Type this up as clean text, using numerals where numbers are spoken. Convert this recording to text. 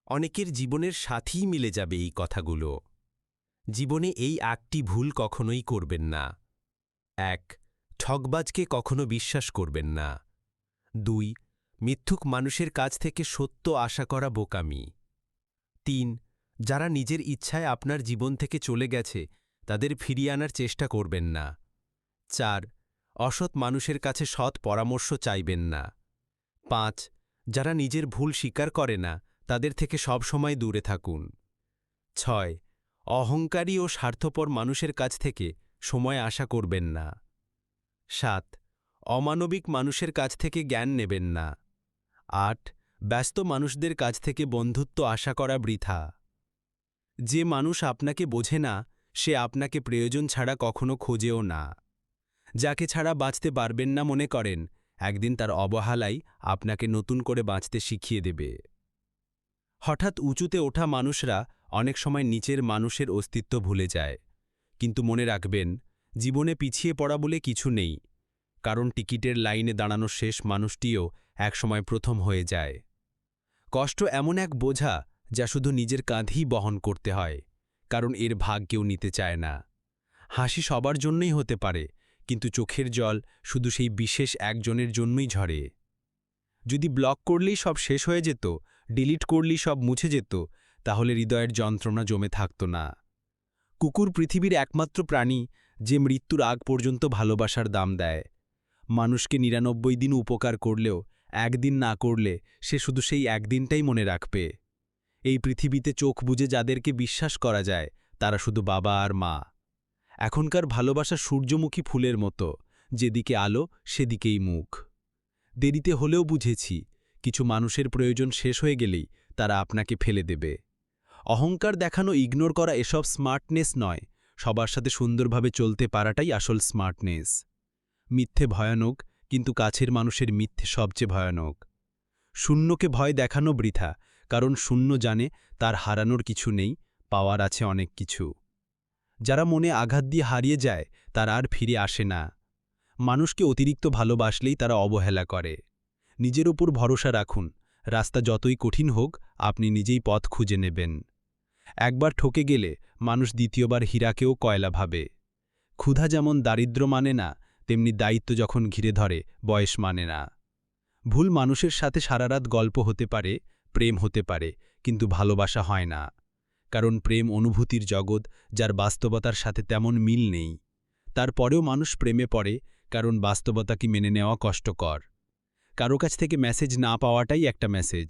অনেকের জীবনের সাথেই মিলে যাবে এই কথাগুলো। জীবনে এই একটি ভুল কখনোই করবেন না। ১. ঠগবাজকে কখনো বিশ্বাস করবেন না। ২. মিথ্যুক মানুষের কাছ থেকে সত্য আশা করা বোকামি। ৩. যারা নিজের ইচ্ছায় আপনার জীবন থেকে চলে গেছে তাদের ফিরিয়ে আনার চেষ্টা করবেন না। ৪. অসৎ মানুষের কাছে সৎ পরামর্শ চাইবেন না। ৫. যারা নিজের ভুল স্বীকার করে না তাদের থেকে সবসময় দূরে থাকুন। ৬. অহংকারী ও স্বার্থপর মানুষের কাছ থেকে সময় আশা করবেন না। ৭. অমানবিক মানুষের কাছ থেকে জ্ঞান নেবেন না। ৮. ব্যস্ত মানুষদের কাছ থেকে বন্ধুত্ব আশা করা বৃথা। যে মানুষ আপনাকে বোঝে না সে আপনাকে প্রয়োজন ছাড়া কখনো খোঁজেও না। যাকে ছাড়া বাঁচতে পারবেন না মনে করেন একদিন তার অবহেলাই আপনাকে নতুন করে বাঁচতে শিখিয়ে দেবে। হঠাৎ উঁচুতে ওঠা মানুষরা অনেক সময় নিচের মানুষের অস্তিত্ব ভুলে যায়। কিন্তু মনে রাখবেন জীবনে পিছিয়ে পড়া বলে কিছু নেই, কারণ টিকিটের লাইনে দাঁড়ানো শেষ মানুষটিও একসময় প্রথম হয়ে যায়। কষ্ট এমন এক বোঝা যা শুধু নিজের কাঁধেই বহন করতে হয়, কারণ এর ভাগ কেউ নিতে চায় না। হাসি সবার জন্যই হতে পারে, কিন্তু চোখের জল শুধু সেই বিশেষ একজনের জন্যই ঝরে। যদি ব্লক করলেই সব শেষ হয়ে যেত, ডিলিট করলেই সব মুছে যেত, তাহলে হৃদয়ের যন্ত্রণা জমে থাকত না। কুকুর পৃথিবীর একমাত্র প্রাণী যে মৃত্যুর আগ পর্যন্ত ভালোবাসার দাম দেয়। মানুষকে ৯৯ দিন উপকার করলেও একদিন না করলে সে শুধু সেই একদিনটাই মনে রাখবে। এই পৃথিবীতে চোখ বুজে যাদেরকে বিশ্বাস করা যায় তারা শুধু বাবা আর মা। এখনকার ভালোবাসা সূর্যমুখী ফুলের মতো, যেদিকে আলো সেদিকেই মুখ। দেরিতে হলেও বুঝেছি কিছু মানুষের প্রয়োজন শেষ হয়ে গেলেই তারা আপনাকে ফেলে দেবে। অহংকার দেখানো, ইগনোর করা এসব স্মার্টনেস নয়, সবার সাথে সুন্দরভাবে চলতে পারাটাই আসল স্মার্টনেস। মিথ্যে ভয়ানক, কিন্তু কাছের মানুষের মিথ্যে সবচেয়ে ভয়ানক। শূন্যকে ভয় দেখানো বৃথা, কারণ শূন্য জানে তার হারানোর কিছু নেই, পাওয়ার আছে অনেক কিছু। যারা মনে আঘাত দিয়ে হারিয়ে যায় তারা আর ফিরে আসে না। মানুষকে অতিরিক্ত ভালোবাসলেই তারা অবহেলা করে। নিজের উপর ভরসা রাখুন, রাস্তা যতই কঠিন হোক আপনি নিজেই পথ খুঁজে নেবেন। একবার ঠকে গেলে মানুষ দ্বিতীয়বার হীরাকেও কয়লা ভাবে। ক্ষুধা যেমন দারিদ্র্য মানে না, তেমনি দায়িত্ব যখন ঘিরে ধরে বয়স মানে না। ভুল মানুষের সাথে সারারাত গল্প হতে পারে, প্রেম হতে পারে, কিন্তু ভালোবাসা হয় না। কারণ প্রেম অনুভূতির জগৎ, যার বাস্তবতার সাথে তেমন মিল নেই। তারপরেও মানুষ প্রেমে পড়ে, কারণ বাস্তবতাকে মেনে নেওয়া কষ্টকর। কারো কাছ থেকে মেসেজ না পাওয়াটাই একটা মেসেজ।